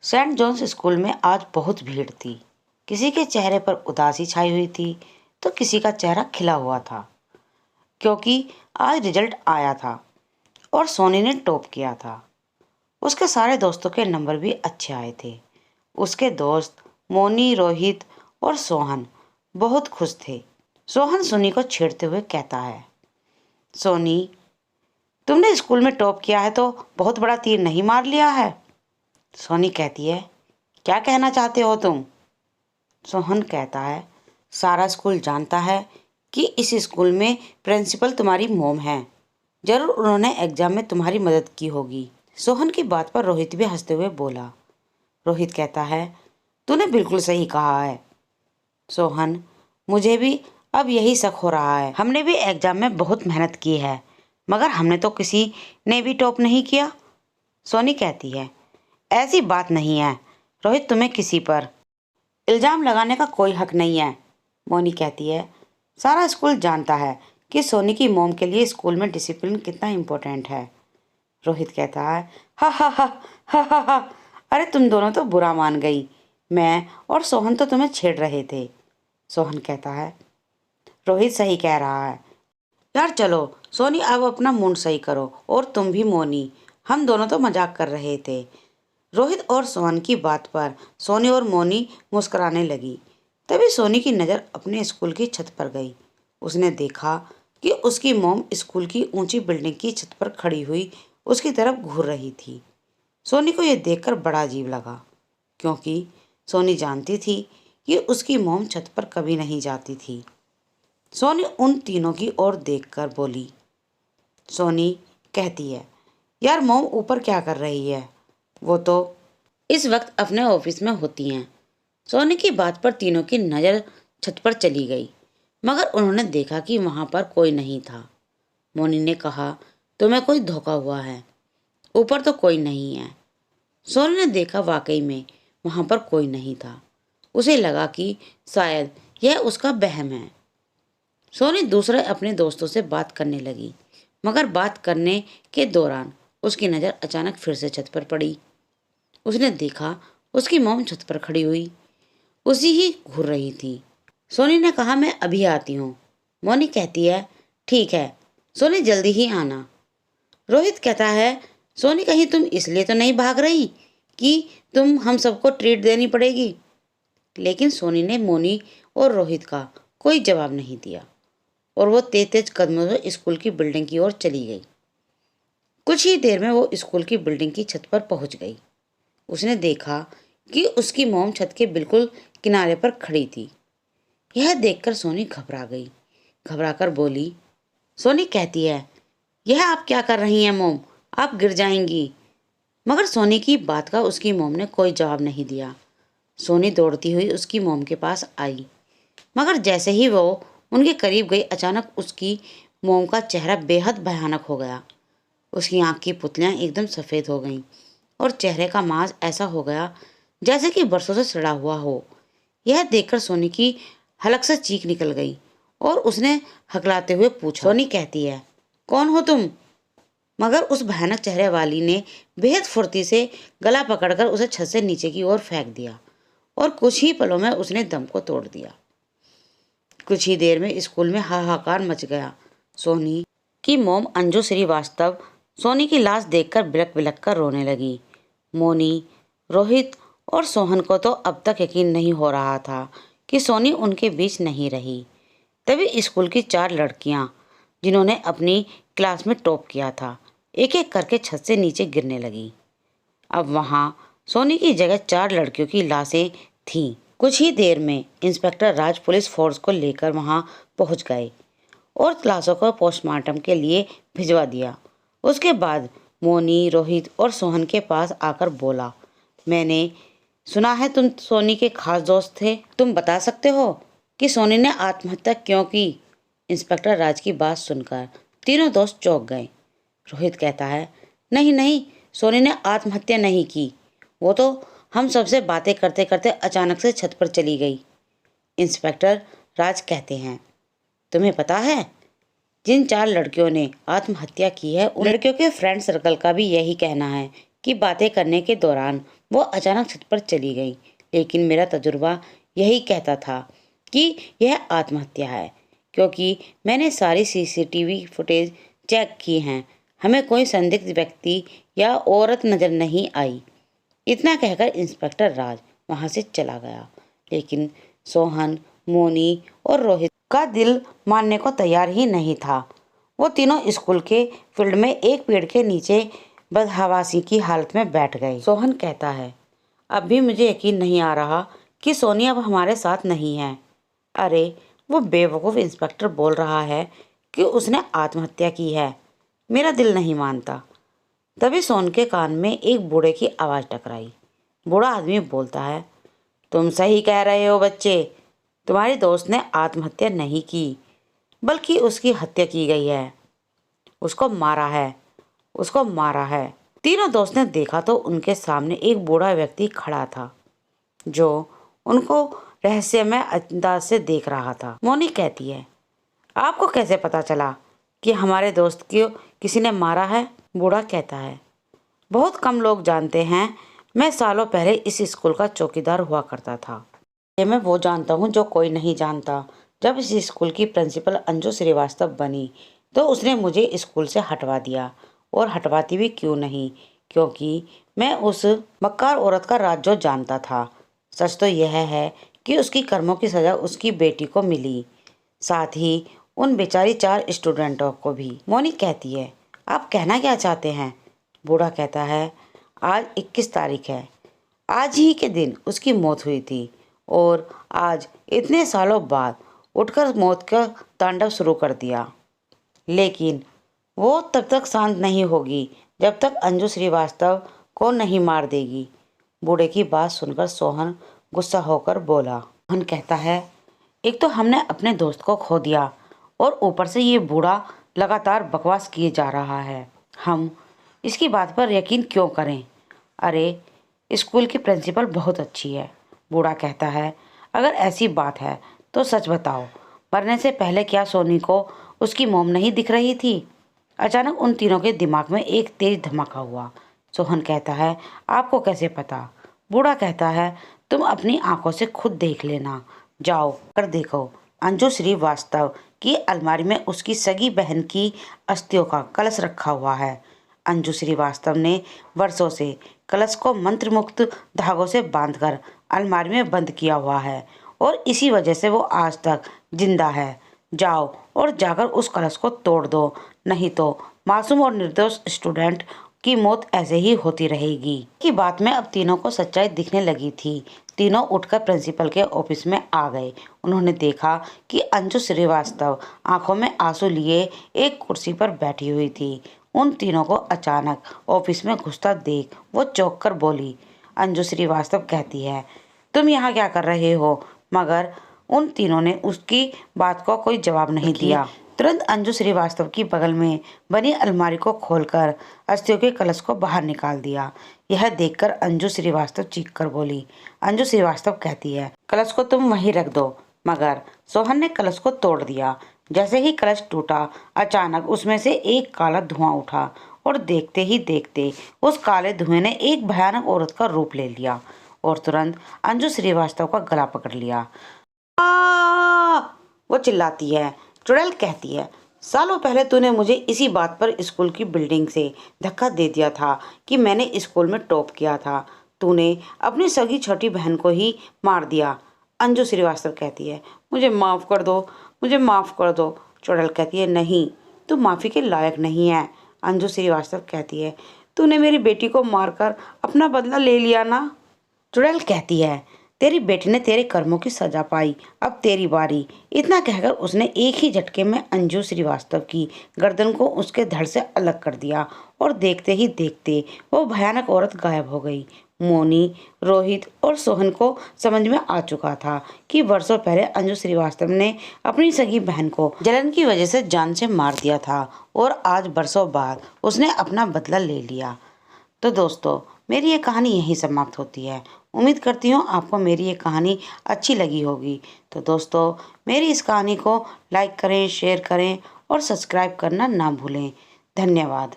Saint Johns school में आज बहुत भीड़ थी। किसी के चेहरे पर उदासी छाई हुई थी तो किसी का चेहरा खिला हुआ था, क्योंकि आज रिजल्ट आया था और सोनी ने टॉप किया था। उसके सारे दोस्तों के नंबर भी अच्छे आए थे। उसके दोस्त मोनी, रोहित और सोहन बहुत खुश थे। सोहन सोनी को छेड़ते हुए कहता है, सोनी, तुमने स्कूल में टॉप किया है तो बहुत बड़ा तीर नहीं मार लिया है? सोनी कहती है, क्या कहना चाहते हो तुम? सोहन कहता है, सारा स्कूल जानता है कि इस स्कूल में प्रिंसिपल तुम्हारी मोम है। जरूर उन्होंने एग्जाम में तुम्हारी मदद की होगी। सोहन की बात पर रोहित भी हंसते हुए बोला। रोहित कहता है, तूने बिल्कुल सही कहा है सोहन, मुझे भी अब यही शक हो रहा है। हमने भी एग्जाम में बहुत मेहनत की है, मगर हमने तो किसी ने भी टॉप नहीं किया। सोनी कहती है, ऐसी बात नहीं है रोहित, तुम्हें किसी पर इल्ज़ाम लगाने का कोई हक नहीं है। मोनी कहती है, सारा स्कूल जानता है कि सोनी की मोम के लिए स्कूल में डिसिप्लिन कितना इम्पोर्टेंट है। रोहित कहता है, हा हा हा हा हा हा, अरे तुम दोनों तो बुरा मान गई। मैं और सोहन तो तुम्हें छेड़ रहे थे। सोहन कहता है, रोहित सही कह रहा है। यार चलो सोनी, अब अपना मूड सही करो, और तुम भी मोनी, हम दोनों तो मजाक कर रहे थे। रोहित और सोहन की बात पर सोनी और मोनी मुस्कुराने लगी। तभी सोनी की नज़र अपने स्कूल की छत पर गई। उसने देखा कि उसकी मोम स्कूल की ऊंची बिल्डिंग की छत पर खड़ी हुई उसकी तरफ घूर रही थी। सोनी को यह देखकर बड़ा अजीब लगा, क्योंकि सोनी जानती थी कि उसकी मोम छत पर कभी नहीं जाती थी। सोनी उन तीनों की ओर देखकर बोली। सोनी कहती है, यार मोम ऊपर क्या कर रही है? वो तो इस वक्त अपने ऑफिस में होती हैं। सोनी की बात पर तीनों की नज़र छत पर चली गई, मगर उन्होंने देखा कि वहां पर कोई नहीं था। मोनी ने कहा, तुम्हें कोई धोखा हुआ है, ऊपर तो कोई नहीं है। सोनी ने देखा, वाकई में वहां पर कोई नहीं था। उसे लगा कि शायद यह उसका वहम है। सोनी दूसरे अपने दोस्तों से बात करने लगी, मगर बात करने के दौरान उसकी नज़र अचानक फिर से छत पर पड़ी। उसने देखा उसकी मोम छत पर खड़ी हुई उसी ही घूर रही थी। सोनी ने कहा, मैं अभी आती हूँ। मोनी कहती है, ठीक है सोनी, जल्दी ही आना। रोहित कहता है, सोनी, कहीं तुम इसलिए तो नहीं भाग रही कि तुम हम सबको ट्रीट देनी पड़ेगी? लेकिन सोनी ने मोनी और रोहित का कोई जवाब नहीं दिया और वो तेज तेज कदमों से स्कूल की बिल्डिंग की ओर चली गई। कुछ ही देर में वो स्कूल की बिल्डिंग की छत पर पहुंच गई। उसने देखा कि उसकी मोम छत के बिल्कुल किनारे पर खड़ी थी। यह देखकर सोनी घबरा गई। घबराकर बोली। सोनी कहती है, यह आप क्या कर रही हैं मोम, आप गिर जाएंगी। मगर सोनी की बात का उसकी मोम ने कोई जवाब नहीं दिया। सोनी दौड़ती हुई उसकी मोम के पास आई, मगर जैसे ही वो उनके करीब गई, अचानक उसकी मोम का चेहरा बेहद भयानक हो गया। उसकी आंख की पुतलियां एकदम सफ़ेद हो गईं और चेहरे का मांस ऐसा हो गया जैसे कि बरसों से सड़ा हुआ हो। यह देखकर सोनी की हलक से चीख निकल गई और उसने हकलाते हुए पूछा। सोनी कहती है, कौन हो तुम? मगर उस भयानक चेहरे वाली ने बेहद फुर्ती से गला पकड़कर उसे छत से नीचे की ओर फेंक दिया और कुछ ही पलों में उसने दम को तोड़ दिया। कुछ ही देर में स्कूल में हाहाकार मच गया। सोनी की मोम अंजू श्रीवास्तव सोनी की लाश देखकर बिलक बिलक कर रोने लगी। मोनी, रोहित और सोहन को तो अब तक यकीन नहीं हो रहा था कि सोनी उनके बीच नहीं रही। तभी स्कूल की 4 लड़कियां, जिन्होंने अपनी क्लास में टॉप किया था, एक एक करके छत से नीचे गिरने लगी। अब वहां सोनी की जगह 4 लड़कियों की लाशें थीं। कुछ ही देर में इंस्पेक्टर राज पुलिस फोर्स को लेकर वहां पहुंच गए और लाशों को पोस्टमार्टम के लिए भिजवा दिया। उसके बाद मोनी, रोहित और सोहन के पास आकर बोला, मैंने सुना है तुम सोनी के खास दोस्त थे। तुम बता सकते हो कि सोनी ने आत्महत्या क्यों की? इंस्पेक्टर राज की बात सुनकर तीनों दोस्त चौंक गए। रोहित कहता है, नहीं नहीं, सोनी ने आत्महत्या नहीं की, वो तो हम सबसे बातें करते करते अचानक से छत पर चली गई। इंस्पेक्टर राज कहते हैं, तुम्हें पता है जिन 4 लड़कियों ने आत्महत्या की है, उन लड़कियों के फ्रेंड सर्कल का भी यही कहना है कि बातें करने के दौरान वो अचानक छत पर चली गई, लेकिन मेरा तजुर्बा यही कहता था कि यह आत्महत्या है, क्योंकि मैंने सारी सीसीटीवी फुटेज चेक की हैं। हमें कोई संदिग्ध व्यक्ति या औरत नजर नहीं आई। इतना कहकर इंस्पेक्टर राज वहां से चला गया, लेकिन सोहन, मोनी और रोहित का दिल मानने को तैयार ही नहीं था। वो तीनों स्कूल के फील्ड में एक पेड़ के नीचे बदहवासी की हालत में बैठ गए। सोहन कहता है, अब भी मुझे यकीन नहीं आ रहा कि सोनी अब हमारे साथ नहीं है। अरे वो बेवकूफ़ इंस्पेक्टर बोल रहा है कि उसने आत्महत्या की है। मेरा दिल नहीं मानता। तभी सोन के कान में एक बूढ़े की आवाज़ टकराई। बूढ़ा आदमी बोलता है, तुम सही कह रहे हो बच्चे, तुम्हारी दोस्त ने आत्महत्या नहीं की, बल्कि उसकी हत्या की गई है। उसको मारा है, उसको मारा है। तीनों दोस्त ने देखा तो उनके सामने एक बूढ़ा व्यक्ति खड़ा था, जो उनको रहस्यमय अंदाज से देख रहा था। मोनी कहती है, आपको कैसे पता चला कि हमारे दोस्त को किसी ने मारा है? बूढ़ा कहता है, बहुत कम लोग जानते हैं, मैं सालों पहले इस स्कूल का चौकीदार हुआ करता था। ये मैं वो जानता हूँ जो कोई नहीं जानता। जब इस स्कूल की प्रिंसिपल अंजू श्रीवास्तव बनी तो उसने मुझे स्कूल से हटवा दिया, और हटवाती भी क्यों नहीं, क्योंकि मैं उस मक्कार औरत का राज जो जानता था। सच तो यह है कि उसकी कर्मों की सजा उसकी बेटी को मिली, साथ ही उन बेचारी 4 स्टूडेंटों को भी। मोनी कहती है, आप कहना क्या चाहते हैं? बूढ़ा कहता है, आज 21 तारीख है, आज ही के दिन उसकी मौत हुई थी, और आज इतने सालों बाद उठकर मौत का तांडव शुरू कर दिया। लेकिन वो तब तक शांत नहीं होगी जब तक अंजू श्रीवास्तव को नहीं मार देगी। बूढ़े की बात सुनकर सोहन गुस्सा होकर बोला। सोहन कहता है, एक तो हमने अपने दोस्त को खो दिया, और ऊपर से ये बूढ़ा लगातार बकवास किए जा रहा है। हम इसकी बात पर यकीन क्यों करें? अरे स्कूल की प्रिंसिपल बहुत अच्छी है। बूढ़ा कहता है, अगर ऐसी बात है तो सच बताओ, मरने से पहले क्या सोनी को उसकी मोम नहीं दिख रही थी? अचानक उन तीनों के दिमाग में एक तेज धमाका हुआ। सोहन कहता है, आपको कैसे पता? बूढ़ा कहता है, तुम अपनी आंखों से खुद देख लेना, जाओ कर देखो। अंजू श्रीवास्तव की अलमारी में उसकी सगी बहन की अस्थियों का कलश रखा हुआ है। अंजू श्रीवास्तव ने वर्षों से कलश को मंत्रमुक्त धागों से बांधकर अलमारी में बंद किया हुआ है, और इसी वजह से वो आज तक जिंदा है। जाओ और जाकर उस कलश को तोड़ दो, नहीं तो मासूम और निर्दोष स्टूडेंट की मौत ऐसे ही होती रहेगी। की बात में अब तीनों को सच्चाई दिखने लगी थी। तीनों उठकर प्रिंसिपल के ऑफिस में आ गए। उन्होंने देखा कि अंजू श्रीवास्तव आंखों में आंसू लिए एक कुर्सी पर बैठी हुई थी। उन तीनों को अचानक ऑफिस में घुसता देख वो चौंक कर बोली। अंजू श्रीवास्तव कहती है, तुम यहाँ क्या कर रहे हो? मगर उन तीनों ने उसकी बात को कोई जवाब नहीं दिया। तुरंत अंजू श्रीवास्तव की बगल में बनी अलमारी को खोलकर अस्थियों के कलश को बाहर निकाल दिया। यह देखकर अंजू श्रीवास्तव चीखकर बोली। अंजू श्रीवास्तव कहती है, कलश को तुम वहीं रख दो। मगर सोहन ने कलश को तोड़ दिया। जैसे ही कलश टूटा, अचानक उसमें से एक काला धुआं उठा, और देखते ही देखते उस काले धुएं ने एक भयानक औरत का रूप ले लिया और तुरंत अंजू श्रीवास्तव का गला पकड़ लिया। वो चिल्लाती है। चुड़ैल कहती है, सालों पहले तूने मुझे इसी बात पर स्कूल की बिल्डिंग से धक्का दे दिया था कि मैंने स्कूल में टॉप किया था। तूने अपनी सगी छोटी बहन को ही मार दिया। अंजू श्रीवास्तव कहती है, मुझे माफ़ कर दो, मुझे माफ़ कर दो। चुड़ैल कहती है, नहीं, तू माफ़ी के लायक नहीं है। अंजू श्रीवास्तव कहती है, तूने मेरी बेटी को मारकर अपना बदला ले लिया ना। चुड़ैल कहती है, तेरी बेटी ने तेरे कर्मों की सजा पाई, अब तेरी बारी। इतना कहकर उसने एक ही झटके में अंजू श्रीवास्तव की गर्दन को उसके धड़ से अलग कर दिया, और देखते ही देखते वो भयानक औरत गायब हो गई। मोनी, रोहित और सोहन को समझ में आ चुका था कि वर्षों पहले अंजू श्रीवास्तव ने अपनी सगी बहन को जलन की वजह से जान से मार दिया था, और आज बरसों बाद उसने अपना बदला ले लिया। तो दोस्तों, मेरी ये कहानी यहीं समाप्त होती है। उम्मीद करती हूँ आपको मेरी ये कहानी अच्छी लगी होगी। तो दोस्तों, मेरी इस कहानी को लाइक करें, शेयर करें और सब्सक्राइब करना ना भूलें। धन्यवाद।